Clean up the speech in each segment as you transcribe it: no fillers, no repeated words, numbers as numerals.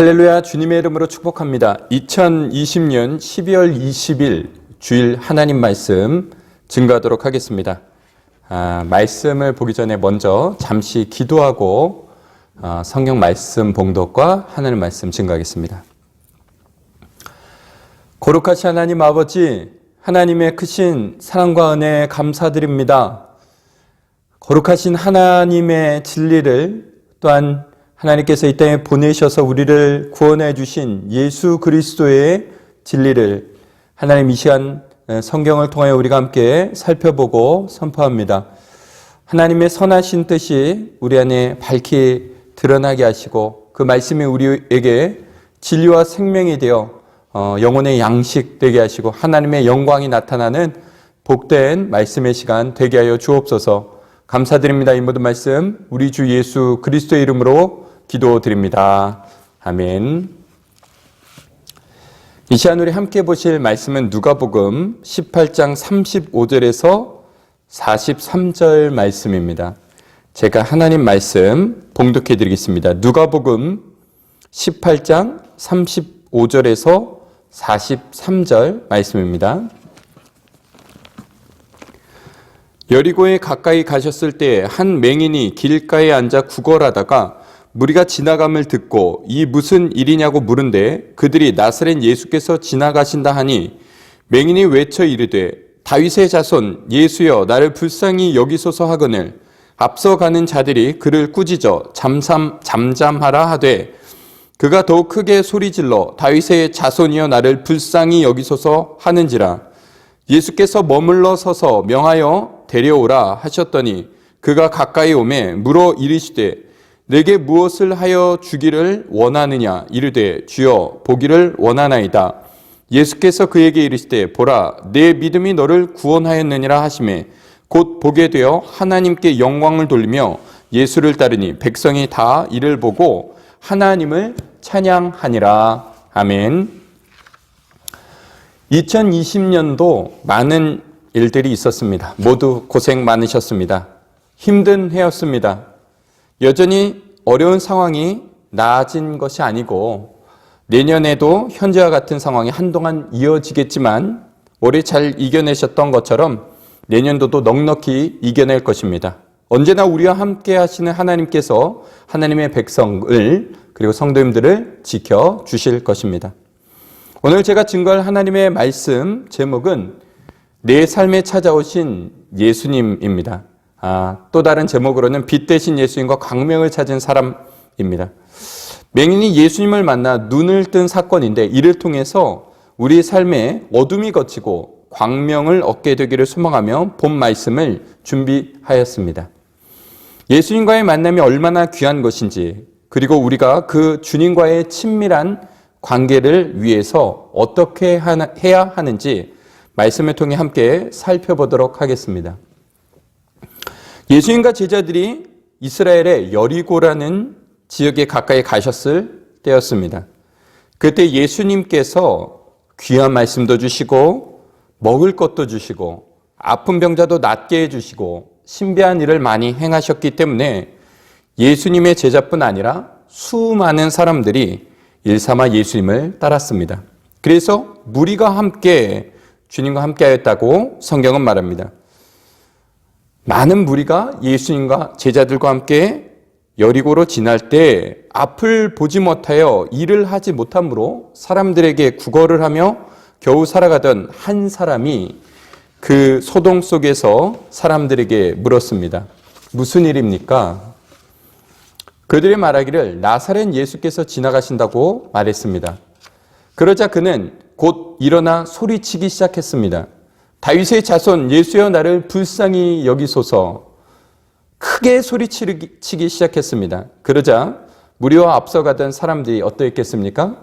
할렐루야, 주님의 이름으로 축복합니다. 2020년 12월 20일 주일 하나님 말씀 증거하도록 하겠습니다. 말씀을 보기 전에 먼저 잠시 기도하고 성경 말씀 봉독과 하나님 말씀 증거하겠습니다. 거룩하신 하나님 아버지, 하나님의 크신 사랑과 은혜에 감사드립니다. 거룩하신 하나님의 진리를 또한 하나님께서 이 땅에 보내셔서 우리를 구원해 주신 예수 그리스도의 진리를 하나님 이 시간 성경을 통하여 우리가 함께 살펴보고 선포합니다. 하나님의 선하신 뜻이 우리 안에 밝히 드러나게 하시고 그 말씀이 우리에게 진리와 생명이 되어 영혼의 양식 되게 하시고 하나님의 영광이 나타나는 복된 말씀의 시간 되게 하여 주옵소서. 감사드립니다. 이 모든 말씀 우리 주 예수 그리스도의 이름으로 기도드립니다. 아멘. 이 시간 우리 함께 보실 말씀은 누가복음 18장 35절에서 43절 말씀입니다. 제가 하나님 말씀 봉독해 드리겠습니다. 누가복음 18장 35절에서 43절 말씀입니다. 여리고에 가까이 가셨을 때 한 맹인이 길가에 앉아 구걸하다가 무리가 지나감을 듣고 이 무슨 일이냐고 물은데 그들이 나사렛 예수께서 지나가신다 하니 맹인이 외쳐 이르되 다윗의 자손 예수여 나를 불쌍히 여기소서 하거늘 앞서가는 자들이 그를 꾸짖어 잠잠하라 하되 그가 더욱 크게 소리질러 다윗의 자손이여 나를 불쌍히 여기소서 하는지라. 예수께서 머물러 서서 명하여 데려오라 하셨더니 그가 가까이 오매 물어 이르시되 내게 무엇을 하여 주기를 원하느냐 이르되 주여 보기를 원하나이다. 예수께서 그에게 이르시되 보라 내 믿음이 너를 구원하였느니라 하시매 곧 보게 되어 하나님께 영광을 돌리며 예수를 따르니 백성이 다 이를 보고 하나님을 찬양하니라. 아멘. 2020년도 많은 일들이 있었습니다. 모두 고생 많으셨습니다. 힘든 해였습니다. 여전히 어려운 상황이 나아진 것이 아니고 내년에도 현재와 같은 상황이 한동안 이어지겠지만 올해 잘 이겨내셨던 것처럼 내년도도 넉넉히 이겨낼 것입니다. 언제나 우리와 함께 하시는 하나님께서 하나님의 백성을 그리고 성도님들을 지켜주실 것입니다. 오늘 제가 증거할 하나님의 말씀 제목은 내 삶에 찾아오신 예수님입니다. 또 다른 제목으로는 빛 대신 예수님과 광명을 찾은 사람입니다. 맹인이 예수님을 만나 눈을 뜬 사건인데 이를 통해서 우리 삶에 어둠이 걷히고 광명을 얻게 되기를 소망하며 본 말씀을 준비하였습니다. 예수님과의 만남이 얼마나 귀한 것인지 그리고 우리가 그 주님과의 친밀한 관계를 위해서 어떻게 해야 하는지 말씀을 통해 함께 살펴보도록 하겠습니다. 예수님과 제자들이 이스라엘의 여리고라는 지역에 가까이 가셨을 때였습니다. 그때 예수님께서 귀한 말씀도 주시고 먹을 것도 주시고 아픈 병자도 낫게 해주시고 신비한 일을 많이 행하셨기 때문에 예수님의 제자뿐 아니라 수많은 사람들이 일삼아 예수님을 따랐습니다. 그래서 무리가 함께 주님과 함께 하였다고 성경은 말합니다. 많은 무리가 예수님과 제자들과 함께 여리고로 지날 때 앞을 보지 못하여 일을 하지 못함으로 사람들에게 구걸을 하며 겨우 살아가던 한 사람이 그 소동 속에서 사람들에게 물었습니다. 무슨 일입니까? 그들이 말하기를 나사렛 예수께서 지나가신다고 말했습니다. 그러자 그는 곧 일어나 소리치기 시작했습니다. 다윗의 자손 예수여 나를 불쌍히 여기소서. 크게 소리치기 시작했습니다. 그러자 무리와 앞서가던 사람들이 어떠했겠습니까?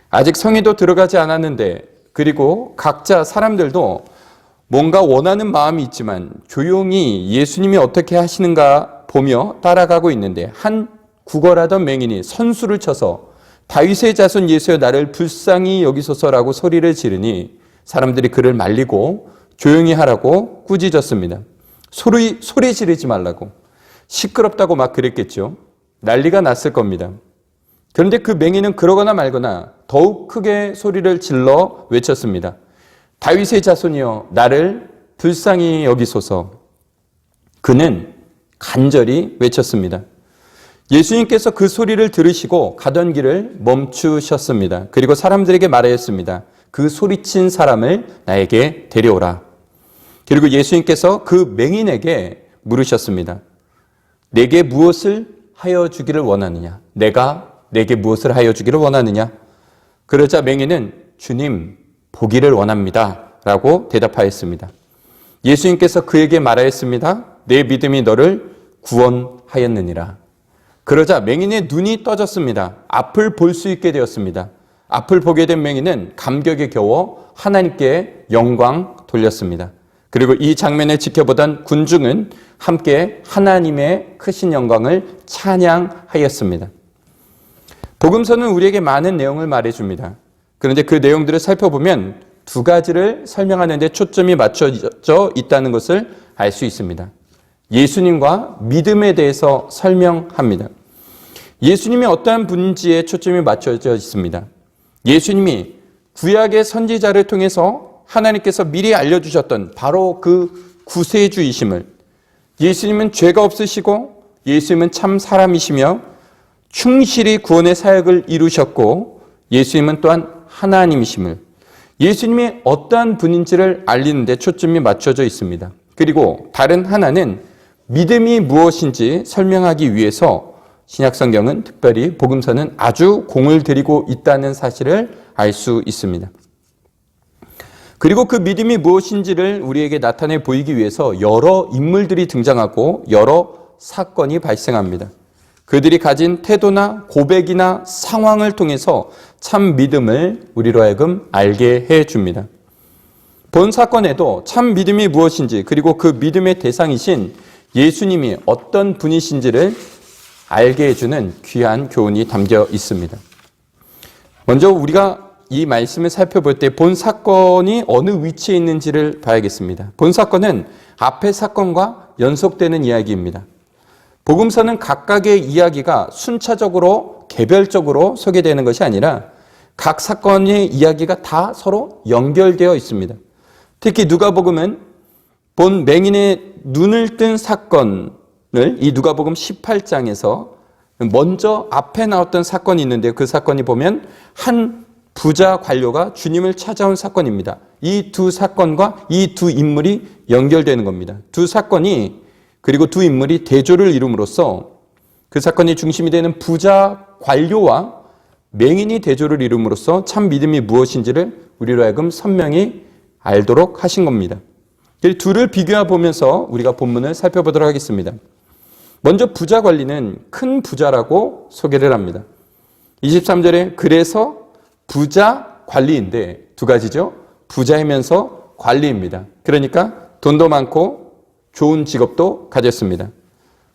아직 성에도 들어가지 않았는데 그리고 각자 사람들도 뭔가 원하는 마음이 있지만 조용히 예수님이 어떻게 하시는가 보며 따라가고 있는데 한 구걸하던 맹인이 선수를 쳐서 다윗의 자손 예수여 나를 불쌍히 여기소서라고 소리를 지르니 사람들이 그를 말리고 조용히 하라고 꾸짖었습니다. 소리 지르지 말라고. 시끄럽다고 막 그랬겠죠. 난리가 났을 겁니다. 그런데 그 맹인은 그러거나 말거나 더욱 크게 소리를 질러 외쳤습니다. 다윗의 자손이여 나를 불쌍히 여기소서. 그는 간절히 외쳤습니다. 예수님께서 그 소리를 들으시고 가던 길을 멈추셨습니다. 그리고 사람들에게 말하였습니다. 그 소리친 사람을 나에게 데려오라. 그리고 예수님께서 그 맹인에게 물으셨습니다. 내게 무엇을 하여 주기를 원하느냐? 내가 내게 무엇을 하여 주기를 원하느냐? 그러자 맹인은 주님 보기를 원합니다 라고 대답하였습니다. 예수님께서 그에게 말하였습니다. 내 믿음이 너를 구원하였느니라. 그러자 맹인의 눈이 떠졌습니다. 앞을 볼 수 있게 되었습니다. 앞을 보게 된 맹인은 감격에 겨워 하나님께 영광 돌렸습니다. 그리고 이 장면을 지켜보던 군중은 함께 하나님의 크신 영광을 찬양하였습니다. 복음서는 우리에게 많은 내용을 말해줍니다. 그런데 그 내용들을 살펴보면 두 가지를 설명하는 데 초점이 맞춰져 있다는 것을 알 수 있습니다. 예수님과 믿음에 대해서 설명합니다. 예수님이 어떠한 분인지에 초점이 맞춰져 있습니다. 예수님이 구약의 선지자를 통해서 하나님께서 미리 알려주셨던 바로 그 구세주이심을, 예수님은 죄가 없으시고 예수님은 참 사람이시며 충실히 구원의 사역을 이루셨고 예수님은 또한 하나님이심을, 예수님이 어떠한 분인지를 알리는 데 초점이 맞춰져 있습니다. 그리고 다른 하나는 믿음이 무엇인지 설명하기 위해서 신약성경은 특별히 복음서는 아주 공을 들이고 있다는 사실을 알 수 있습니다. 그리고 그 믿음이 무엇인지를 우리에게 나타내 보이기 위해서 여러 인물들이 등장하고 여러 사건이 발생합니다. 그들이 가진 태도나 고백이나 상황을 통해서 참 믿음을 우리로 하여금 알게 해줍니다. 본 사건에도 참 믿음이 무엇인지 그리고 그 믿음의 대상이신 예수님이 어떤 분이신지를 알게 해주는 귀한 교훈이 담겨 있습니다. 먼저 우리가 이 말씀을 살펴볼 때 본 사건이 어느 위치에 있는지를 봐야겠습니다. 본 사건은 앞의 사건과 연속되는 이야기입니다. 복음서는 각각의 이야기가 순차적으로 개별적으로 소개되는 것이 아니라 각 사건의 이야기가 다 서로 연결되어 있습니다. 특히 누가복음은 본 맹인의 눈을 뜬 사건을 이 누가복음 18장에서 먼저 앞에 나왔던 사건이 있는데 그 사건이 보면 한 부자 관료가 주님을 찾아온 사건입니다. 이 두 사건과 이 두 인물이 연결되는 겁니다. 두 사건이 그리고 두 인물이 대조를 이룸으로써 그 사건의 중심이 되는 부자 관료와 맹인이 대조를 이룸으로써 참 믿음이 무엇인지를 우리로 하여금 선명히 알도록 하신 겁니다. 이 둘을 비교해 보면서 우리가 본문을 살펴보도록 하겠습니다. 먼저 부자 관리는 큰 부자라고 소개를 합니다. 23절에 그래서 부자 관리인데 두 가지죠. 부자이면서 관리입니다. 그러니까 돈도 많고 좋은 직업도 가졌습니다.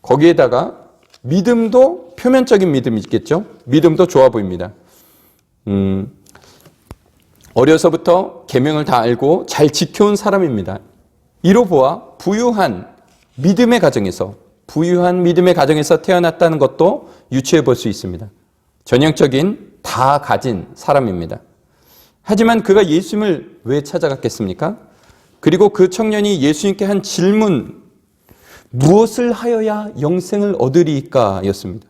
거기에다가 믿음도 표면적인 믿음이 있겠죠. 믿음도 좋아 보입니다. 어려서부터 계명을 다 알고 잘 지켜온 사람입니다. 이로 보아 부유한 믿음의 가정에서 태어났다는 것도 유추해 볼 수 있습니다. 전형적인 다 가진 사람입니다. 하지만 그가 예수님을 왜 찾아갔겠습니까? 그리고 그 청년이 예수님께 한 질문, 무엇을 하여야 영생을 얻으리까? 였습니다.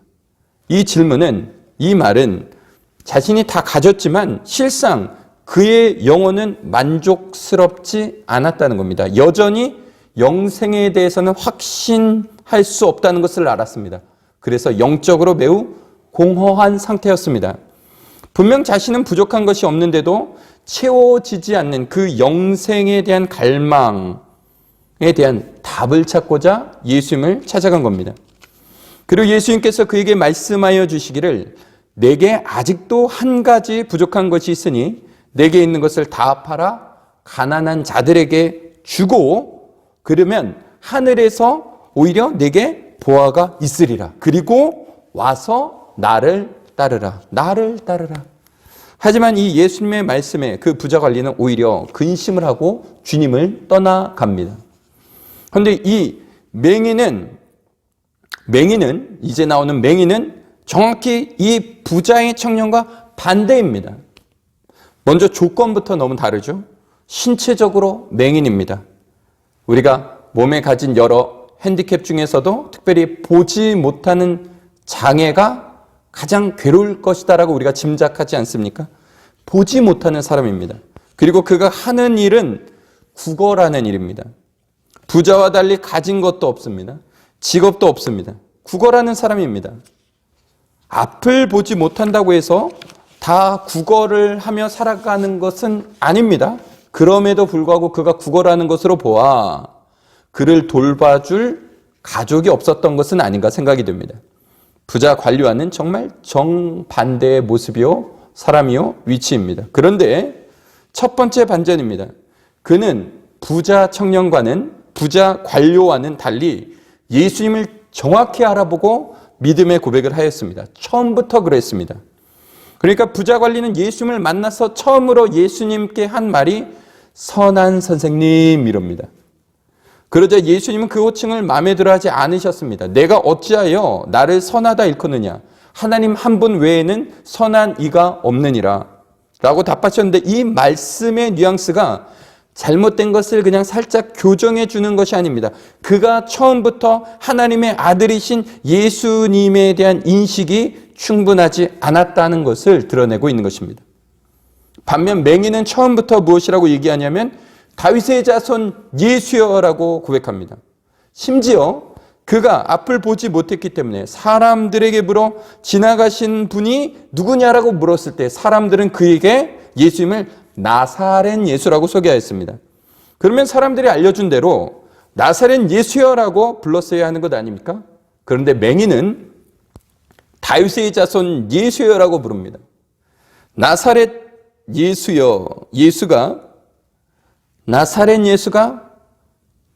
이 질문은, 이 말은 자신이 다 가졌지만 실상 그의 영혼은 만족스럽지 않았다는 겁니다. 여전히 영생에 대해서는 확신할 수 없다는 것을 알았습니다. 그래서 영적으로 매우 공허한 상태였습니다. 분명 자신은 부족한 것이 없는데도 채워지지 않는 그 영생에 대한 갈망에 대한 답을 찾고자 예수님을 찾아간 겁니다. 그리고 예수님께서 그에게 말씀하여 주시기를 내게 아직도 한 가지 부족한 것이 있으니 내게 있는 것을 다 팔아 가난한 자들에게 주고 그러면 하늘에서 오히려 내게 보화가 있으리라. 그리고 와서 나를 따르라. 나를 따르라. 하지만 이 예수님의 말씀에 그 부자 관리는 오히려 근심을 하고 주님을 떠나갑니다. 그런데 이 맹인은 이제 나오는 맹인은 정확히 이 부자의 청년과 반대입니다. 먼저 조건부터 너무 다르죠. 신체적으로 맹인입니다. 우리가 몸에 가진 여러 핸디캡 중에서도 특별히 보지 못하는 장애가 가장 괴로울 것이다라고 우리가 짐작하지 않습니까? 보지 못하는 사람입니다. 그리고 그가 하는 일은 국어라는 일입니다. 부자와 달리 가진 것도 없습니다. 직업도 없습니다. 국어라는 사람입니다. 앞을 보지 못한다고 해서 다 국어를 하며 살아가는 것은 아닙니다. 그럼에도 불구하고 그가 국어라는 것으로 보아 그를 돌봐줄 가족이 없었던 것은 아닌가 생각이 듭니다. 부자 관료와는 정말 정반대의 모습이요, 사람이요, 위치입니다. 그런데 첫 번째 반전입니다. 그는 부자 청년과는, 부자 관료와는 달리 예수님을 정확히 알아보고 믿음의 고백을 하였습니다. 처음부터 그랬습니다. 그러니까 부자 관리는 예수님을 만나서 처음으로 예수님께 한 말이 선한 선생님 이럽니다. 그러자 예수님은 그 호칭을 마음에 들어하지 않으셨습니다. 내가 어찌하여 나를 선하다 일컫느냐? 하나님 한 분 외에는 선한 이가 없느니라 라고 답하셨는데, 이 말씀의 뉘앙스가 잘못된 것을 그냥 살짝 교정해 주는 것이 아닙니다. 그가 처음부터 하나님의 아들이신 예수님에 대한 인식이 충분하지 않았다는 것을 드러내고 있는 것입니다. 반면 맹인은 처음부터 무엇이라고 얘기하냐면 다윗의 자손 예수여라고 고백합니다. 심지어 그가 앞을 보지 못했기 때문에 사람들에게 물어 지나가신 분이 누구냐라고 물었을 때 사람들은 그에게 예수님을 나사렛 예수라고 소개하였습니다. 그러면 사람들이 알려준 대로 나사렛 예수여라고 불렀어야 하는 것 아닙니까? 그런데 맹인은 다윗의 자손 예수여라고 부릅니다. 나사렛 예수여, 나사렛 예수가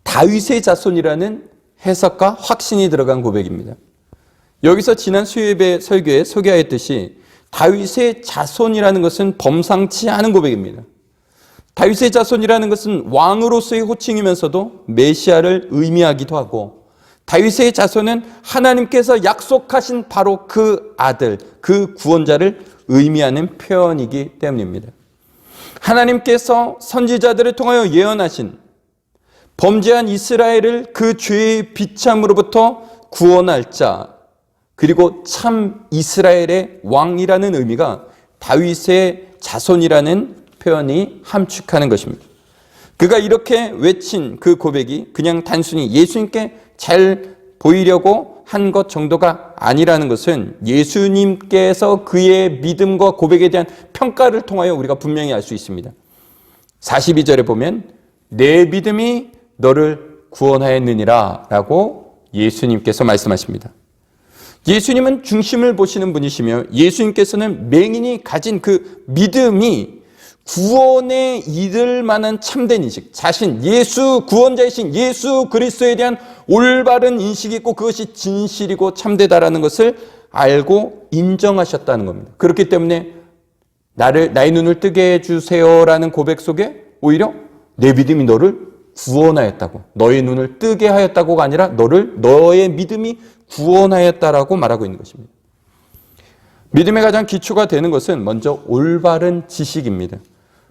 다윗의 자손이라는 해석과 확신이 들어간 고백입니다. 여기서 지난 수요예배 설교에 소개하였듯이 다윗의 자손이라는 것은 범상치 않은 고백입니다. 다윗의 자손이라는 것은 왕으로서의 호칭이면서도 메시아를 의미하기도 하고, 다윗의 자손은 하나님께서 약속하신 바로 그 아들, 그 구원자를 의미하는 표현이기 때문입니다. 하나님께서 선지자들을 통하여 예언하신 범죄한 이스라엘을 그 죄의 비참으로부터 구원할 자, 그리고 참 이스라엘의 왕이라는 의미가 다윗의 자손이라는 표현이 함축하는 것입니다. 그가 이렇게 외친 그 고백이 그냥 단순히 예수님께 잘 보이려고 한 것 정도가 아니라는 것은 예수님께서 그의 믿음과 고백에 대한 평가를 통하여 우리가 분명히 알 수 있습니다. 42절에 보면 내 믿음이 너를 구원하였느니라 라고 예수님께서 말씀하십니다. 예수님은 중심을 보시는 분이시며 예수님께서는 맹인이 가진 그 믿음이 구원에 이를 만한 참된 인식, 자신 예수 구원자이신 예수 그리스도에 대한 올바른 인식이 있고 그것이 진실이고 참되다라는 것을 알고 인정하셨다는 겁니다. 그렇기 때문에 나의 눈을 뜨게 해주세요라는 고백 속에 오히려 내 믿음이 너를 구원하였다고, 너의 눈을 뜨게 하였다고가 아니라 너의 믿음이 구원하였다라고 말하고 있는 것입니다. 믿음의 가장 기초가 되는 것은 먼저 올바른 지식입니다.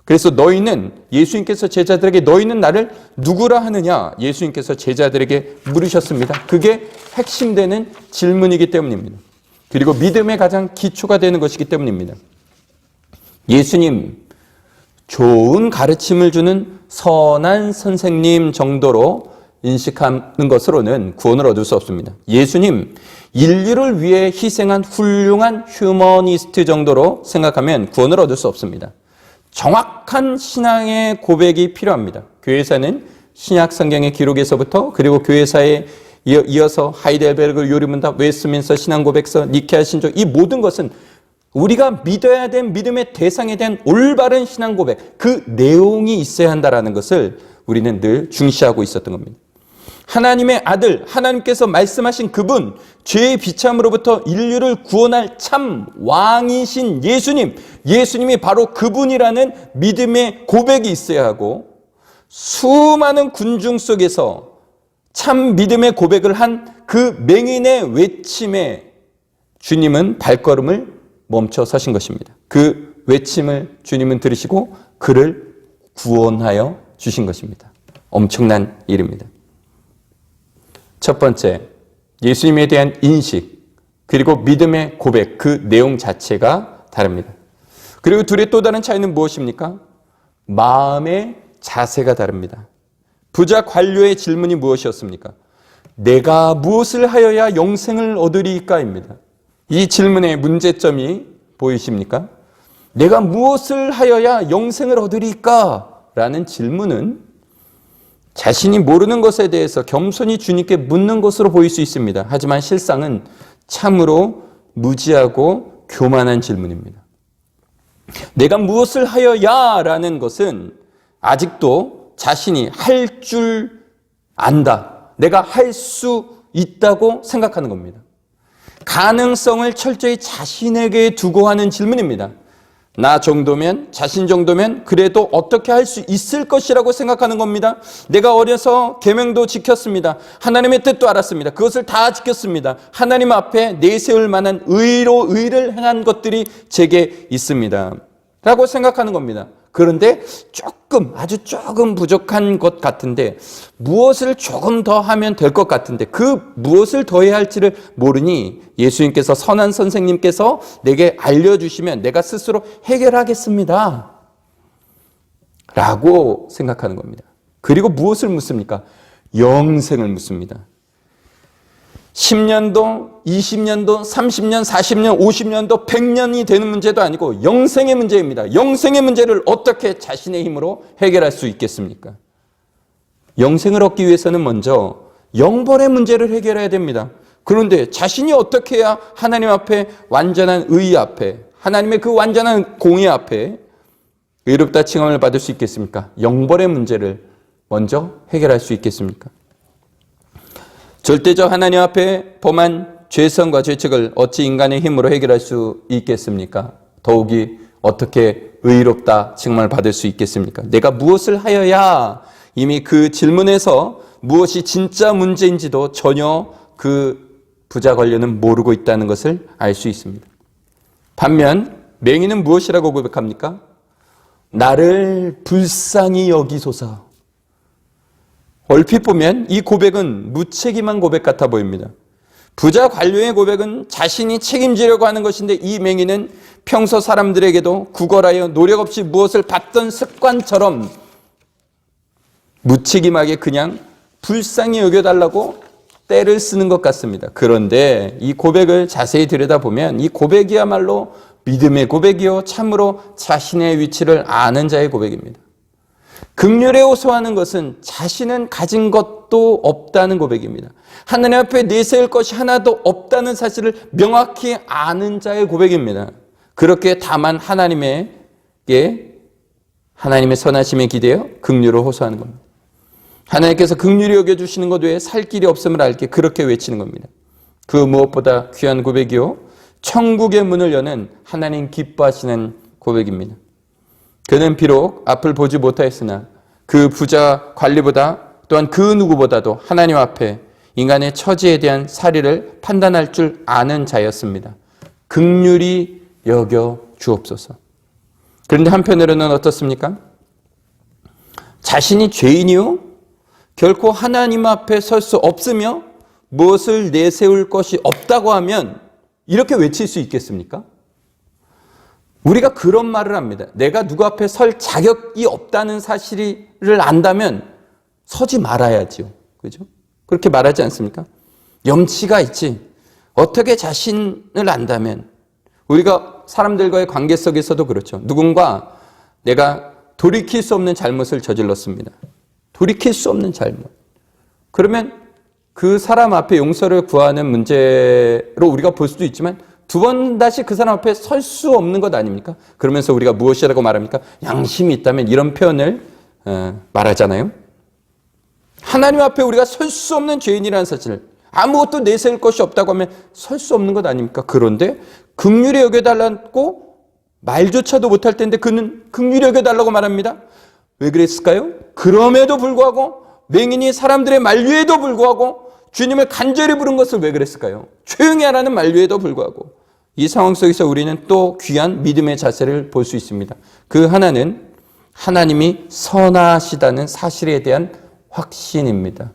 그래서 너희는, 예수님께서 제자들에게 너희는 나를 누구라 하느냐, 예수님께서 제자들에게 물으셨습니다. 그게 핵심되는 질문이기 때문입니다. 그리고 믿음의 가장 기초가 되는 것이기 때문입니다. 예수님, 좋은 가르침을 주는 선한 선생님 정도로 인식하는 것으로는 구원을 얻을 수 없습니다. 예수님, 인류를 위해 희생한 훌륭한 휴머니스트 정도로 생각하면 구원을 얻을 수 없습니다. 정확한 신앙의 고백이 필요합니다. 교회사는 신약 성경의 기록에서부터, 그리고 교회사에 이어서 하이델베르그 요리문답, 웨스트민스터 신앙고백서, 니케아 신조, 이 모든 것은 우리가 믿어야 된 믿음의 대상에 대한 올바른 신앙 고백, 그 내용이 있어야 한다는 것을 우리는 늘 중시하고 있었던 겁니다. 하나님의 아들, 하나님께서 말씀하신 그분, 죄의 비참으로부터 인류를 구원할 참 왕이신 예수님, 예수님이 바로 그분이라는 믿음의 고백이 있어야 하고, 수많은 군중 속에서 참 믿음의 고백을 한 그 맹인의 외침에 주님은 발걸음을 멈춰 서신 것입니다. 그 외침을 주님은 들으시고 그를 구원하여 주신 것입니다. 엄청난 일입니다. 첫 번째, 예수님에 대한 인식, 그리고 믿음의 고백, 그 내용 자체가 다릅니다. 그리고 둘의 또 다른 차이는 무엇입니까? 마음의 자세가 다릅니다. 부자 관료의 질문이 무엇이었습니까? 내가 무엇을 하여야 영생을 얻으리이까입니다. 이 질문의 문제점이 보이십니까? 내가 무엇을 하여야 영생을 얻으리까? 라는 질문은 자신이 모르는 것에 대해서 겸손히 주님께 묻는 것으로 보일 수 있습니다. 하지만 실상은 참으로 무지하고 교만한 질문입니다. 내가 무엇을 하여야 라는 것은 아직도 자신이 할 줄 안다. 내가 할 수 있다고 생각하는 겁니다. 가능성을 철저히 자신에게 두고 하는 질문입니다. 나 정도면, 자신 정도면 그래도 어떻게 할 수 있을 것이라고 생각하는 겁니다. 내가 어려서 계명도 지켰습니다. 하나님의 뜻도 알았습니다. 그것을 다 지켰습니다. 하나님 앞에 내세울 만한 의를 행한 것들이 제게 있습니다. 라고 생각하는 겁니다. 그런데 아주 조금 부족한 것 같은데 무엇을 조금 더 하면 될 것 같은데 그 무엇을 더 해야 할지를 모르니 예수님께서 선한 선생님께서 내게 알려주시면 내가 스스로 해결하겠습니다. 라고 생각하는 겁니다. 그리고 무엇을 묻습니까? 영생을 묻습니다. 10년도, 20년도, 30년, 40년, 50년도, 100년이 되는 문제도 아니고 영생의 문제입니다. 영생의 문제를 어떻게 자신의 힘으로 해결할 수 있겠습니까? 영생을 얻기 위해서는 먼저 영벌의 문제를 해결해야 됩니다. 그런데 자신이 어떻게 해야 하나님 앞에 완전한 의의 앞에 하나님의 그 완전한 공의 앞에 의롭다 칭함을 받을 수 있겠습니까? 영벌의 문제를 먼저 해결할 수 있겠습니까? 절대적 하나님 앞에 범한 죄성과 죄책을 어찌 인간의 힘으로 해결할 수 있겠습니까? 더욱이 어떻게 의롭다 칭함을 받을 수 있겠습니까? 내가 무엇을 하여야 이미 그 질문에서 무엇이 진짜 문제인지도 전혀 그 부자 관료는 모르고 있다는 것을 알 수 있습니다. 반면 맹인은 무엇이라고 고백합니까? 나를 불쌍히 여기소서. 얼핏 보면 이 고백은 무책임한 고백 같아 보입니다. 부자 관료의 고백은 자신이 책임지려고 하는 것인데 이 맹인은 평소 사람들에게도 구걸하여 노력 없이 무엇을 받던 습관처럼 무책임하게 그냥 불쌍히 여겨달라고 떼를 쓰는 것 같습니다. 그런데 이 고백을 자세히 들여다보면 이 고백이야말로 믿음의 고백이요 참으로 자신의 위치를 아는 자의 고백입니다. 긍휼에 호소하는 것은 자신은 가진 것도 없다는 고백입니다. 하나님 앞에 내세울 것이 하나도 없다는 사실을 명확히 아는 자의 고백입니다. 그렇게 다만 하나님의 선하심에 기대어 긍휼을 호소하는 겁니다. 하나님께서 긍휼히 여겨주시는 것 외에 살 길이 없음을 알게 그렇게 외치는 겁니다. 그 무엇보다 귀한 고백이요 천국의 문을 여는 하나님 기뻐하시는 고백입니다. 그는 비록 앞을 보지 못하였으나 그 부자 관리보다 또한 그 누구보다도 하나님 앞에 인간의 처지에 대한 사리를 판단할 줄 아는 자였습니다. 긍휼히 여겨 주옵소서. 그런데 한편으로는 어떻습니까? 자신이 죄인이요 결코 하나님 앞에 설 수 없으며 무엇을 내세울 것이 없다고 하면 이렇게 외칠 수 있겠습니까? 우리가 그런 말을 합니다. 내가 누구 앞에 설 자격이 없다는 사실을 안다면 서지 말아야죠. 그죠? 그렇게 말하지 않습니까? 염치가 있지. 어떻게 자신을 안다면 우리가 사람들과의 관계 속에서도 그렇죠. 누군가 내가 돌이킬 수 없는 잘못을 저질렀습니다. 돌이킬 수 없는 잘못. 그러면 그 사람 앞에 용서를 구하는 문제로 우리가 볼 수도 있지만 두 번 다시 그 사람 앞에 설 수 없는 것 아닙니까? 그러면서 우리가 무엇이라고 말합니까? 양심이 있다면 이런 표현을 말하잖아요. 하나님 앞에 우리가 설 수 없는 죄인이라는 사실, 아무것도 내세울 것이 없다고 하면 설 수 없는 것 아닙니까? 그런데 긍휼히 여겨달라고 말조차도 못할 텐데 그는 긍휼히 여겨달라고 말합니다. 왜 그랬을까요? 그럼에도 불구하고 맹인이 사람들의 만류에도 불구하고 주님을 간절히 부른 것을 왜 그랬을까요? 조용히 하라는 만류에도 불구하고 이 상황 속에서 우리는 또 귀한 믿음의 자세를 볼 수 있습니다. 그 하나는 하나님이 선하시다는 사실에 대한 확신입니다.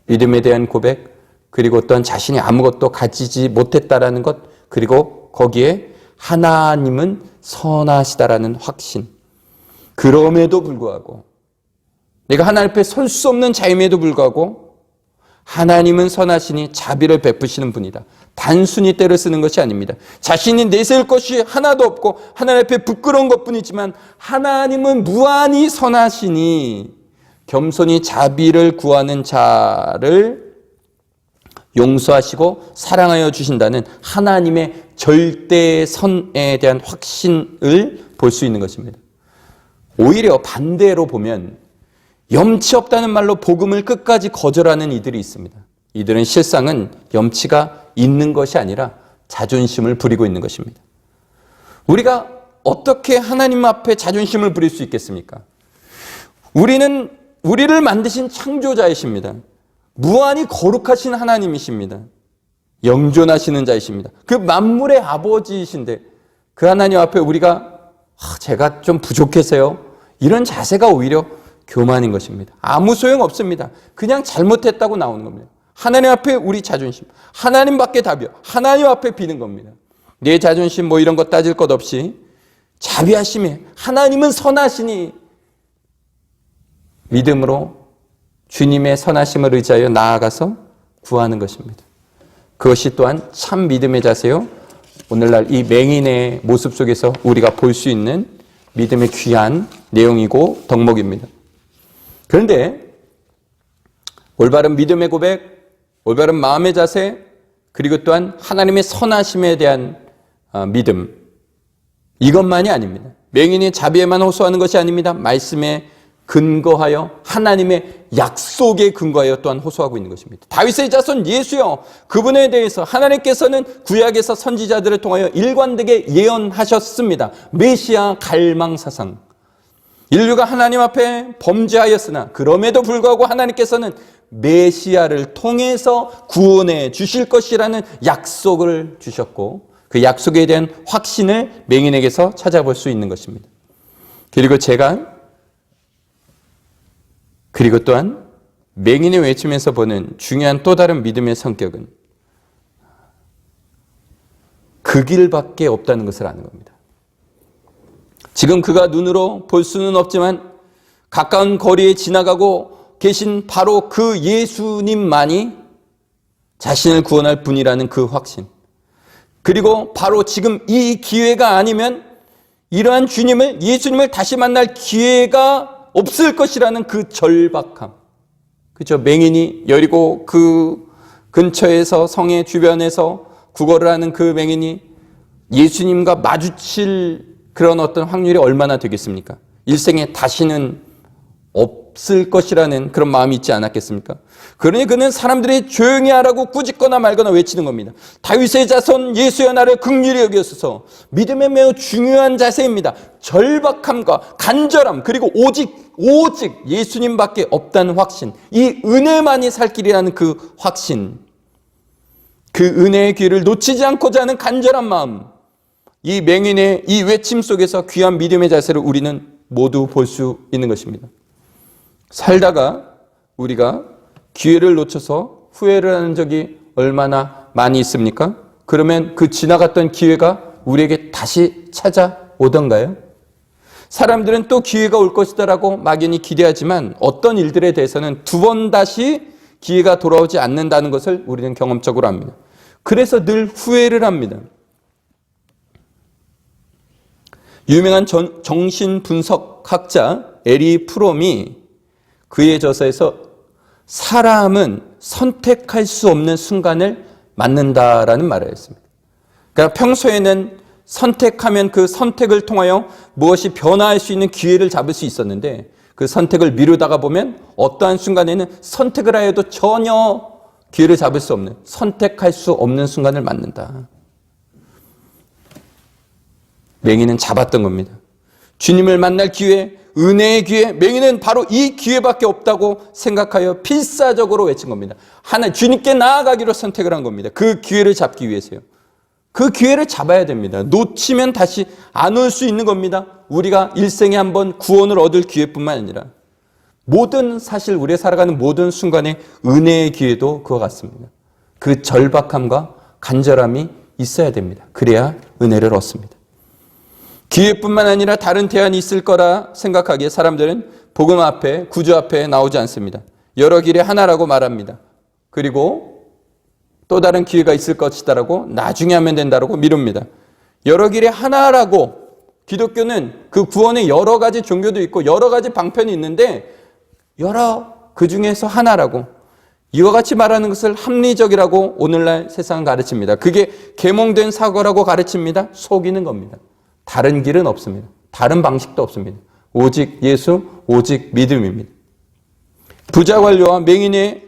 믿음에 대한 고백, 그리고 또한 자신이 아무것도 가지지 못했다라는 것, 그리고 거기에 하나님은 선하시다라는 확신. 그럼에도 불구하고, 내가 하나님 앞에 설 수 없는 자임에도 불구하고 하나님은 선하시니 자비를 베푸시는 분이다. 단순히 때를 쓰는 것이 아닙니다. 자신이 내세울 것이 하나도 없고 하나님 앞에 부끄러운 것뿐이지만 하나님은 무한히 선하시니 겸손히 자비를 구하는 자를 용서하시고 사랑하여 주신다는 하나님의 절대 선에 대한 확신을 볼 수 있는 것입니다. 오히려 반대로 보면 염치 없다는 말로 복음을 끝까지 거절하는 이들이 있습니다. 이들은 실상은 염치가 있는 것이 아니라 자존심을 부리고 있는 것입니다. 우리가 어떻게 하나님 앞에 자존심을 부릴 수 있겠습니까? 우리를 만드신 창조자이십니다. 무한히 거룩하신 하나님이십니다. 영존하시는 자이십니다. 그 만물의 아버지이신데 그 하나님 앞에 우리가 제가 좀 부족해서요, 이런 자세가 오히려 교만인 것입니다. 아무 소용 없습니다. 그냥 잘못했다고 나오는 겁니다. 하나님 앞에 우리 자존심, 하나님밖에 답이요, 하나님 앞에 비는 겁니다. 내 자존심 뭐 이런 거 따질 것 없이 자비하심에 하나님은 선하시니 믿음으로 주님의 선하심을 의지하여 나아가서 구하는 것입니다. 그것이 또한 참 믿음의 자세요, 오늘날 이 맹인의 모습 속에서 우리가 볼 수 있는 믿음의 귀한 내용이고 덕목입니다. 그런데 올바른 믿음의 고백, 올바른 마음의 자세, 그리고 또한 하나님의 선하심에 대한 믿음, 이것만이 아닙니다. 맹인이 자비에만 호소하는 것이 아닙니다. 말씀에 근거하여 하나님의 약속에 근거하여 또한 호소하고 있는 것입니다. 다윗의 자손 예수여, 그분에 대해서 하나님께서는 구약에서 선지자들을 통하여 일관되게 예언하셨습니다. 메시아 갈망사상, 인류가 하나님 앞에 범죄하였으나 그럼에도 불구하고 하나님께서는 메시아를 통해서 구원해 주실 것이라는 약속을 주셨고, 그 약속에 대한 확신을 맹인에게서 찾아볼 수 있는 것입니다. 그리고 또한 맹인의 외침에서 보는 중요한 또 다른 믿음의 성격은 그 길밖에 없다는 것을 아는 겁니다. 지금 그가 눈으로 볼 수는 없지만 가까운 거리에 지나가고 계신 바로 그 예수님만이 자신을 구원할 분이라는 그 확신, 그리고 바로 지금 이 기회가 아니면 이러한 주님을, 예수님을 다시 만날 기회가 없을 것이라는 그 절박함. 그죠? 맹인이 여리고 그 근처에서, 성의 주변에서 구걸을 하는 그 맹인이 예수님과 마주칠 그런 어떤 확률이 얼마나 되겠습니까? 일생에 다시는 없을 것이라는 그런 마음이 있지 않았겠습니까? 그러니 그는 사람들이 조용히 하라고 꾸짖거나 말거나 외치는 겁니다. 다윗의 자손 예수여, 나를 긍휼히 여기소서. 믿음의 매우 중요한 자세입니다. 절박함과 간절함, 그리고 오직 예수님밖에 없다는 확신, 이 은혜만이 살 길이라는 그 확신, 그 은혜의 기회를 놓치지 않고자 하는 간절한 마음, 이 맹인의 이 외침 속에서 귀한 믿음의 자세를 우리는 모두 볼 수 있는 것입니다. 살다가 우리가 기회를 놓쳐서 후회를 하는 적이 얼마나 많이 있습니까? 그러면 그 지나갔던 기회가 우리에게 다시 찾아오던가요? 사람들은 또 기회가 올 것이다라고 막연히 기대하지만 어떤 일들에 대해서는 두 번 다시 기회가 돌아오지 않는다는 것을 우리는 경험적으로 압니다. 그래서 늘 후회를 합니다. 유명한 정신분석학자 에리 프롬이 그의 저서에서 사람은 선택할 수 없는 순간을 맞는다라는 말을 했습니다. 그러니까 평소에는 선택하면 그 선택을 통하여 무엇이 변화할 수 있는 기회를 잡을 수 있었는데 그 선택을 미루다가 보면 어떠한 순간에는 선택을 하여도 전혀 기회를 잡을 수 없는, 선택할 수 없는 순간을 맞는다. 맹인은 잡았던 겁니다. 주님을 만날 기회, 은혜의 기회, 맹인은 바로 이 기회밖에 없다고 생각하여 필사적으로 외친 겁니다. 주님께 나아가기로 선택을 한 겁니다. 그 기회를 잡기 위해서요. 그 기회를 잡아야 됩니다. 놓치면 다시 안 올 수 있는 겁니다. 우리가 일생에 한번 구원을 얻을 기회뿐만 아니라 모든 사실 우리가 살아가는 모든 순간의 은혜의 기회도 그와 같습니다. 그 절박함과 간절함이 있어야 됩니다. 그래야 은혜를 얻습니다. 기회뿐만 아니라 다른 대안이 있을 거라 생각하기에 사람들은 복음 앞에, 구주 앞에 나오지 않습니다. 여러 길의 하나라고 말합니다. 그리고 또 다른 기회가 있을 것이다라고 나중에 하면 된다라고 미룹니다. 여러 길의 하나라고 기독교는 그 구원의 여러 가지 종교도 있고 여러 가지 방편이 있는데 그 중에서 하나라고 이와 같이 말하는 것을 합리적이라고 오늘날 세상은 가르칩니다. 그게 계몽된 사고라고 가르칩니다. 속이는 겁니다. 다른 길은 없습니다. 다른 방식도 없습니다. 오직 예수, 오직 믿음입니다. 부자 관료와 맹인의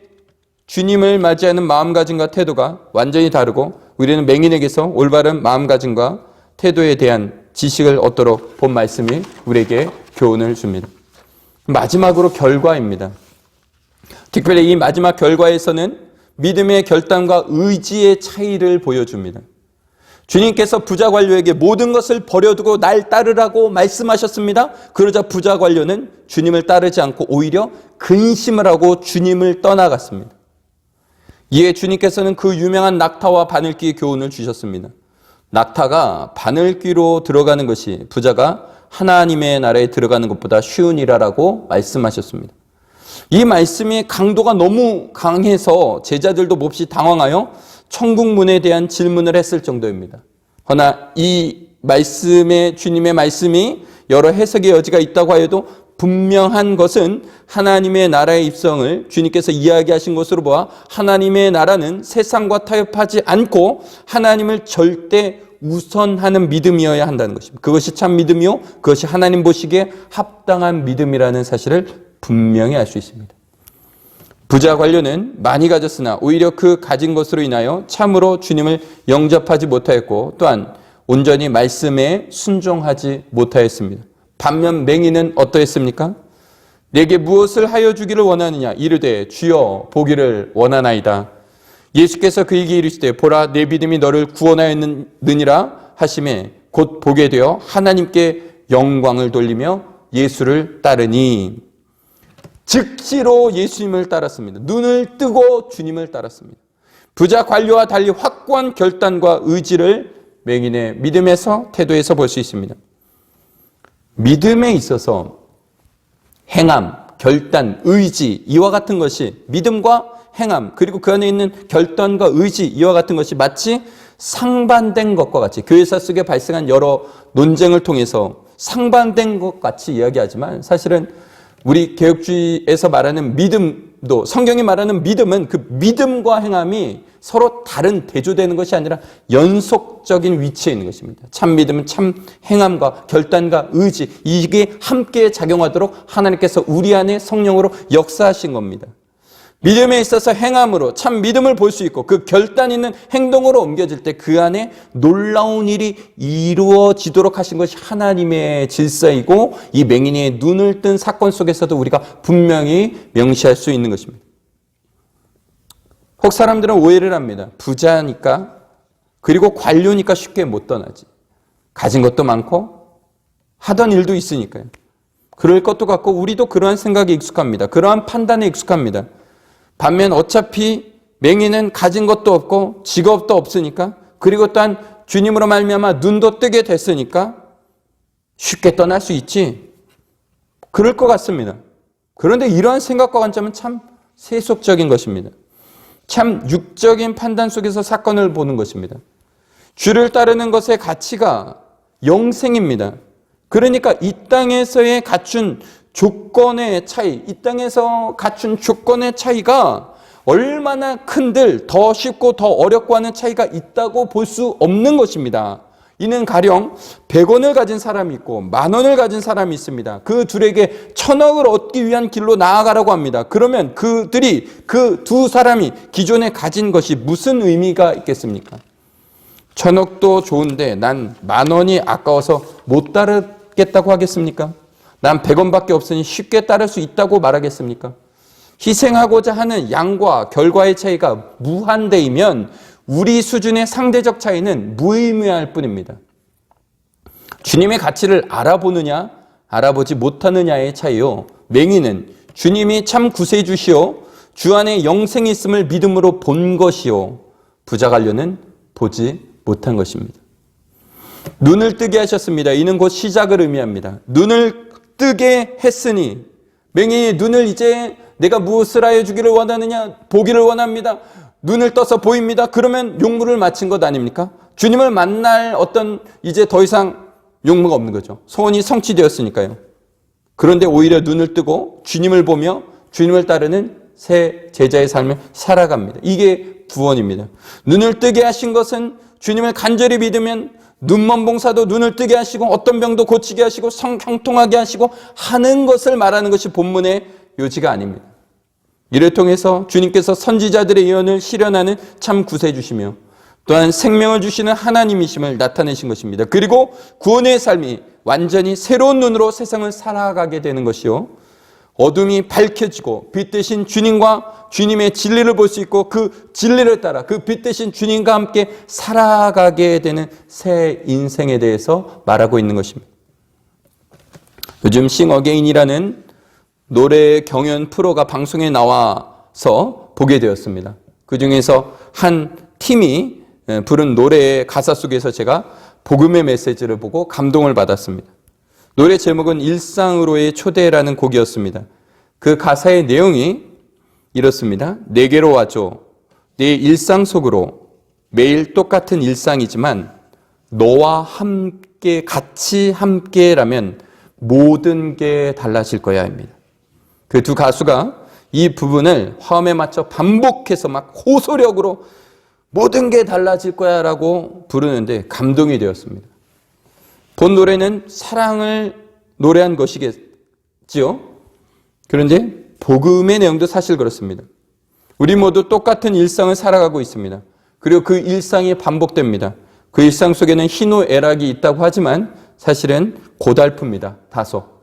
주님을 맞이하는 마음가짐과 태도가 완전히 다르고 우리는 맹인에게서 올바른 마음가짐과 태도에 대한 지식을 얻도록 본 말씀이 우리에게 교훈을 줍니다. 마지막으로 결과입니다. 특별히 이 마지막 결과에서는 믿음의 결단과 의지의 차이를 보여줍니다. 주님께서 부자 관료에게 모든 것을 버려두고 날 따르라고 말씀하셨습니다. 그러자 부자 관료는 주님을 따르지 않고 오히려 근심을 하고 주님을 떠나갔습니다. 이에 주님께서는 그 유명한 낙타와 바늘귀의 교훈을 주셨습니다. 낙타가 바늘귀로 들어가는 것이 부자가 하나님의 나라에 들어가는 것보다 쉬운 일이라고 말씀하셨습니다. 이 말씀의 강도가 너무 강해서 제자들도 몹시 당황하여 천국문에 대한 질문을 했을 정도입니다. 그러나 이 말씀의 주님의 말씀이 여러 해석의 여지가 있다고 하여도 분명한 것은 하나님의 나라의 입성을 주님께서 이야기하신 것으로 보아 하나님의 나라는 세상과 타협하지 않고 하나님을 절대 우선하는 믿음이어야 한다는 것입니다. 그것이 참 믿음이요 그것이 하나님 보시기에 합당한 믿음이라는 사실을 분명히 알 수 있습니다. 부자 관료는 많이 가졌으나 오히려 그 가진 것으로 인하여 참으로 주님을 영접하지 못하였고 또한 온전히 말씀에 순종하지 못하였습니다. 반면 맹인은 어떠했습니까? 내게 무엇을 하여 주기를 원하느냐 이르되 주여 보기를 원하나이다. 예수께서 그에게 이르시되 보라 내 믿음이 너를 구원하였느니라 하심에 곧 보게 되어 하나님께 영광을 돌리며 예수를 따르니 즉시로 예수님을 따랐습니다. 눈을 뜨고 주님을 따랐습니다. 부자 관료와 달리 확고한 결단과 의지를 맹인의 믿음에서 태도에서 볼 수 있습니다. 믿음에 있어서 행함, 결단, 의지 이와 같은 것이 믿음과 행함 그리고 그 안에 있는 결단과 의지 이와 같은 것이 마치 상반된 것과 같이 교회사 속에 발생한 여러 논쟁을 통해서 상반된 것 같이 이야기하지만 사실은 우리 개혁주의에서 말하는 믿음도 성경이 말하는 믿음은 그 믿음과 행함이 서로 다른 대조되는 것이 아니라 연속적인 위치에 있는 것입니다. 참 믿음은 참 행함과 결단과 의지 이게 함께 작용하도록 하나님께서 우리 안에 성령으로 역사하신 겁니다. 믿음에 있어서 행함으로 참 믿음을 볼 수 있고 그 결단 있는 행동으로 옮겨질 때 그 안에 놀라운 일이 이루어지도록 하신 것이 하나님의 질서이고 이 맹인의 눈을 뜬 사건 속에서도 우리가 분명히 명시할 수 있는 것입니다. 혹 사람들은 오해를 합니다. 부자니까 그리고 관료니까 쉽게 못 떠나지. 가진 것도 많고 하던 일도 있으니까요. 그럴 것도 같고 우리도 그러한 생각에 익숙합니다. 그러한 판단에 익숙합니다. 반면 어차피 맹인은 가진 것도 없고 직업도 없으니까 그리고 또한 주님으로 말미암아 눈도 뜨게 됐으니까 쉽게 떠날 수 있지. 그럴 것 같습니다. 그런데 이러한 생각과 관점은 참 세속적인 것입니다. 참 육적인 판단 속에서 사건을 보는 것입니다. 주를 따르는 것의 가치가 영생입니다. 그러니까 이 땅에서의 갖춘 조건의 차이, 이 땅에서 갖춘 조건의 차이가 얼마나 큰들 더 쉽고 더 어렵고 하는 차이가 있다고 볼 수 없는 것입니다. 이는 가령 100원을 가진 사람이 있고 10,000원을 가진 사람이 있습니다. 그 둘에게 1,000억을 얻기 위한 길로 나아가라고 합니다. 그러면 그 두 사람이 기존에 가진 것이 무슨 의미가 있겠습니까? 1,000억도 좋은데 난 10,000원이 아까워서 못 따르겠다고 하겠습니까? 난 100원밖에 없으니 쉽게 따를 수 있다고 말하겠습니까? 희생하고자 하는 양과 결과의 차이가 무한대이면 우리 수준의 상대적 차이는 무의미할 뿐입니다. 주님의 가치를 알아보느냐 알아보지 못하느냐의 차이요. 맹인은 주님이 참 구세주시오 주 안에 영생이 있음을 믿음으로 본 것이요. 부자관료는 보지 못한 것입니다. 눈을 뜨게 하셨습니다. 이는 곧 시작을 의미합니다. 눈을 뜨게 했으니 맹인이 눈을 이제 내가 무엇을 하여 주기를 원하느냐 보기를 원합니다. 눈을 떠서 보입니다. 그러면 용무를 마친 것 아닙니까? 주님을 만날 어떤 이제 더 이상 용무가 없는 거죠. 소원이 성취되었으니까요. 그런데 오히려 눈을 뜨고 주님을 보며 주님을 따르는 새 제자의 삶을 살아갑니다. 이게 구원입니다. 눈을 뜨게 하신 것은 주님을 간절히 믿으면 눈먼 봉사도 눈을 뜨게 하시고 어떤 병도 고치게 하시고 성 형통하게 하시고 하는 것을 말하는 것이 본문의 요지가 아닙니다. 이를 통해서 주님께서 선지자들의 예언을 실현하는 참 구세주시며 또한 생명을 주시는 하나님이심을 나타내신 것입니다. 그리고 구원의 삶이 완전히 새로운 눈으로 세상을 살아가게 되는 것이요. 어둠이 밝혀지고 빛 대신 주님과 주님의 진리를 볼 수 있고 그 진리를 따라 그 빛 대신 주님과 함께 살아가게 되는 새 인생에 대해서 말하고 있는 것입니다. 요즘 싱 어게인이라는 노래 경연 프로가 방송에 나와서 보게 되었습니다. 그 중에서 한 팀이 부른 노래의 가사 속에서 제가 복음의 메시지를 보고 감동을 받았습니다. 노래 제목은 일상으로의 초대라는 곡이었습니다. 그 가사의 내용이 이렇습니다. 내게로 와줘. 내 일상 속으로 매일 똑같은 일상이지만 너와 함께 같이 함께라면 모든 게 달라질 거야 입니다. 그 두 가수가 이 부분을 화음에 맞춰 반복해서 막 호소력으로 모든 게 달라질 거야 라고 부르는데 감동이 되었습니다. 본 노래는 사랑을 노래한 것이겠지요. 그런데 복음의 내용도 사실 그렇습니다. 우리 모두 똑같은 일상을 살아가고 있습니다. 그리고 그 일상이 반복됩니다. 그 일상 속에는 희노애락이 있다고 하지만 사실은 고달픕니다. 다소.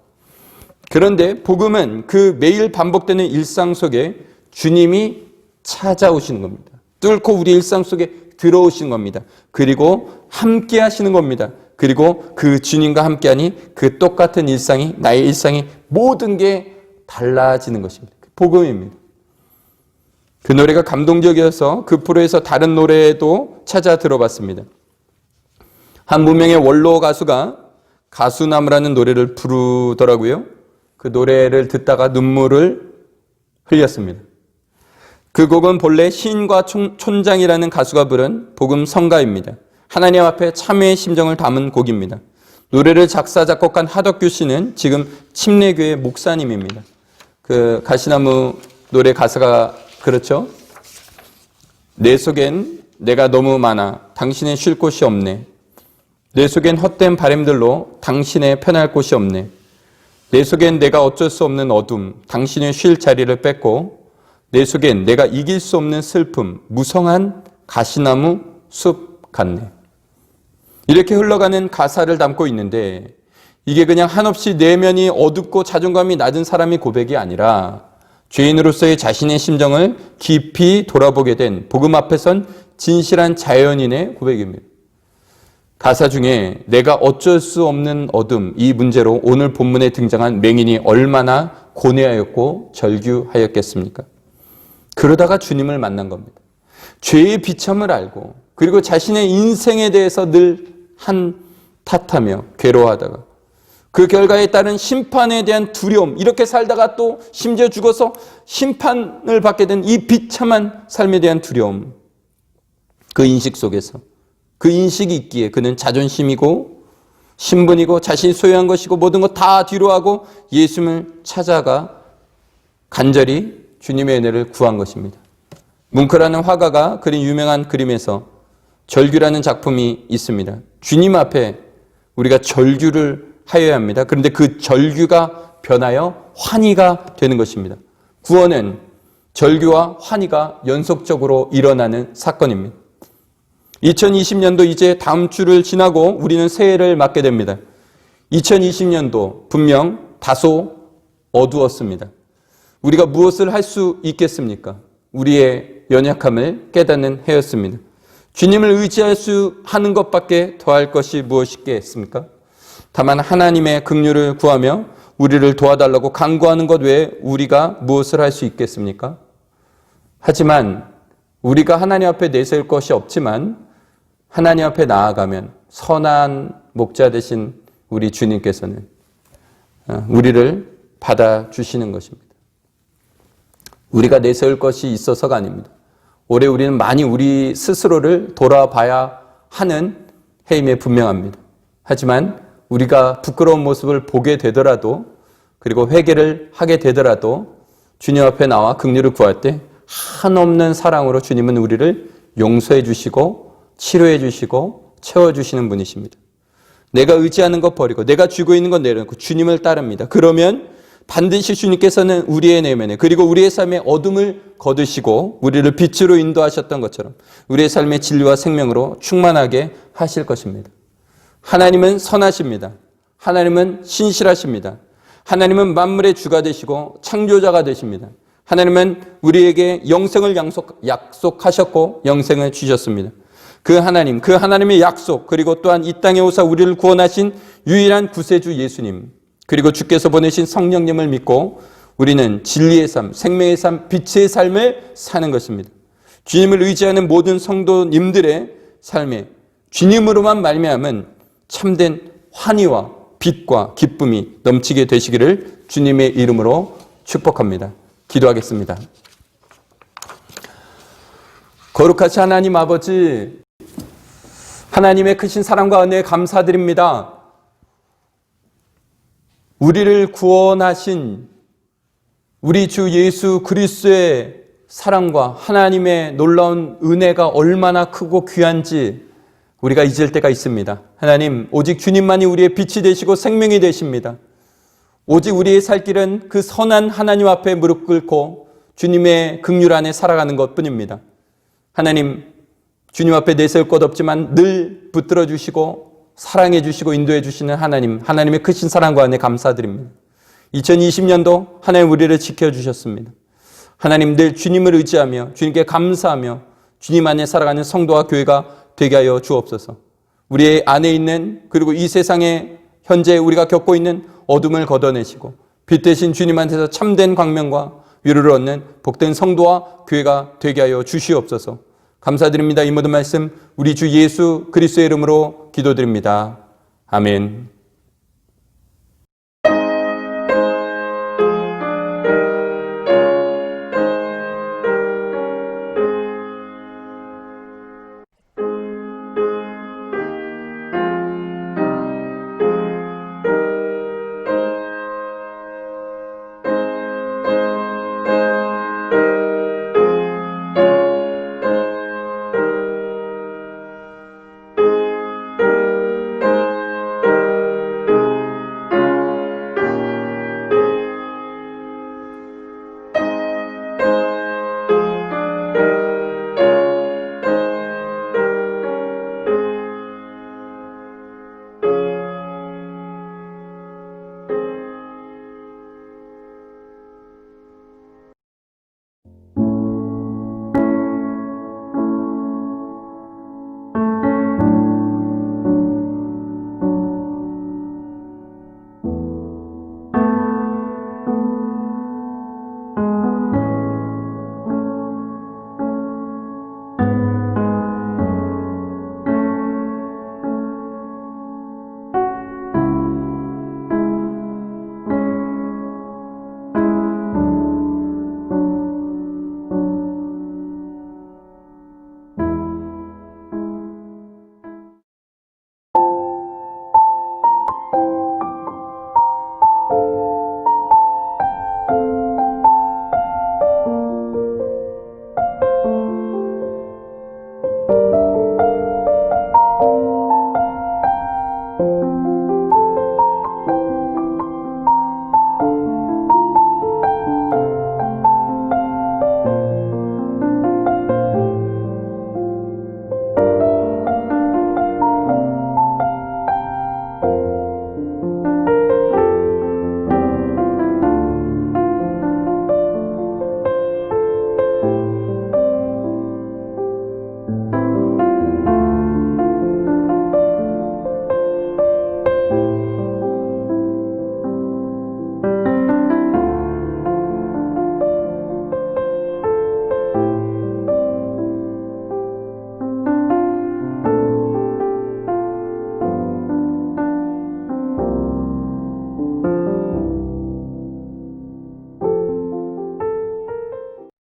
그런데 복음은 그 매일 반복되는 일상 속에 주님이 찾아오시는 겁니다. 뚫고 우리 일상 속에 들어오시는 겁니다. 그리고 함께 하시는 겁니다. 그리고 그 주님과 함께하니 그 똑같은 일상이 나의 일상이 모든 게 달라지는 것입니다. 복음입니다. 그 노래가 감동적이어서 그 프로에서 다른 노래도 찾아 들어봤습니다. 한 무명의 원로 가수가 가수나무라는 노래를 부르더라고요. 그 노래를 듣다가 눈물을 흘렸습니다. 그 곡은 본래 시인과 촌장이라는 가수가 부른 복음 성가입니다. 하나님 앞에 참회의 심정을 담은 곡입니다. 노래를 작사 작곡한 하덕규 씨는 지금 침례교회 목사님입니다. 그 가시나무 노래 가사가 그렇죠. 내 속엔 내가 너무 많아 당신의 쉴 곳이 없네. 내 속엔 헛된 바람들로 당신의 편할 곳이 없네. 내 속엔 내가 어쩔 수 없는 어둠 당신의 쉴 자리를 뺏고 내 속엔 내가 이길 수 없는 슬픔 무성한 가시나무 숲 같네. 이렇게 흘러가는 가사를 담고 있는데 이게 그냥 한없이 내면이 어둡고 자존감이 낮은 사람의 고백이 아니라 죄인으로서의 자신의 심정을 깊이 돌아보게 된 복음 앞에 선 진실한 자연인의 고백입니다. 가사 중에 내가 어쩔 수 없는 어둠 이 문제로 오늘 본문에 등장한 맹인이 얼마나 고뇌하였고 절규하였겠습니까? 그러다가 주님을 만난 겁니다. 죄의 비참을 알고 그리고 자신의 인생에 대해서 늘 한탓하며 괴로워하다가 그 결과에 따른 심판에 대한 두려움 이렇게 살다가 또 심지어 죽어서 심판을 받게 된 이 비참한 삶에 대한 두려움 그 인식 속에서 그 인식이 있기에 그는 자존심이고 신분이고 자신이 소유한 것이고 모든 것 다 뒤로하고 예수님을 찾아가 간절히 주님의 은혜를 구한 것입니다. 뭉크라는 화가가 그린 유명한 그림에서 절규라는 작품이 있습니다. 주님 앞에 우리가 절규를 하여야 합니다. 그런데 그 절규가 변하여 환희가 되는 것입니다. 구원은 절규와 환희가 연속적으로 일어나는 사건입니다. 2020년도 이제 다음 주를 지나고 우리는 새해를 맞게 됩니다. 2020년도 분명 다소 어두웠습니다. 우리가 무엇을 할 수 있겠습니까? 우리의 연약함을 깨닫는 해였습니다. 주님을 의지할 수 하는 것밖에 더할 것이 무엇이겠습니까? 다만 하나님의 긍휼을 구하며 우리를 도와달라고 간구하는 것 외에 우리가 무엇을 할 수 있겠습니까? 하지만 우리가 하나님 앞에 내세울 것이 없지만 하나님 앞에 나아가면 선한 목자 되신 우리 주님께서는 우리를 받아주시는 것입니다. 우리가 내세울 것이 있어서가 아닙니다. 올해 우리는 많이 우리 스스로를 돌아봐야 하는 해임에 분명합니다. 하지만 우리가 부끄러운 모습을 보게 되더라도 그리고 회개를 하게 되더라도 주님 앞에 나와 긍휼을 구할 때 한없는 사랑으로 주님은 우리를 용서해 주시고 치료해 주시고 채워주시는 분이십니다. 내가 의지하는 것 버리고 내가 쥐고 있는 것 내려놓고 주님을 따릅니다. 그러면 반드시 주님께서는 우리의 내면에 그리고 우리의 삶에 어둠을 거두시고 우리를 빛으로 인도하셨던 것처럼 우리의 삶의 진리와 생명으로 충만하게 하실 것입니다. 하나님은 선하십니다. 하나님은 신실하십니다. 하나님은 만물의 주가 되시고 창조자가 되십니다. 하나님은 우리에게 영생을 약속하셨고 영생을 주셨습니다. 그 하나님의 약속 그리고 또한 이 땅에 오사 우리를 구원하신 유일한 구세주 예수님 그리고 주께서 보내신 성령님을 믿고 우리는 진리의 삶, 생명의 삶, 빛의 삶을 사는 것입니다. 주님을 의지하는 모든 성도님들의 삶에 주님으로만 말미암은 참된 환희와 빛과 기쁨이 넘치게 되시기를 주님의 이름으로 축복합니다. 기도하겠습니다. 거룩하신 하나님 아버지, 하나님의 크신 사랑과 은혜에 감사드립니다. 우리를 구원하신 우리 주 예수 그리스도의 사랑과 하나님의 놀라운 은혜가 얼마나 크고 귀한지 우리가 잊을 때가 있습니다. 하나님, 오직 주님만이 우리의 빛이 되시고 생명이 되십니다. 오직 우리의 살 길은 그 선한 하나님 앞에 무릎 꿇고 주님의 긍휼 안에 살아가는 것뿐입니다. 하나님, 주님 앞에 내세울 것 없지만 늘 붙들어 주시고 사랑해 주시고 인도해 주시는 하나님, 하나님의 크신 사랑과 은혜 감사드립니다. 2020년도 하나님 우리를 지켜주셨습니다. 하나님 늘 주님을 의지하며 주님께 감사하며 주님 안에 살아가는 성도와 교회가 되게 하여 주옵소서. 우리의 안에 있는 그리고 이 세상에 현재 우리가 겪고 있는 어둠을 걷어내시고 빛 대신 주님한테서 참된 광명과 위로를 얻는 복된 성도와 교회가 되게 하여 주시옵소서. 감사드립니다. 이 모든 말씀 우리 주 예수 그리스도의 이름으로 기도드립니다. 아멘.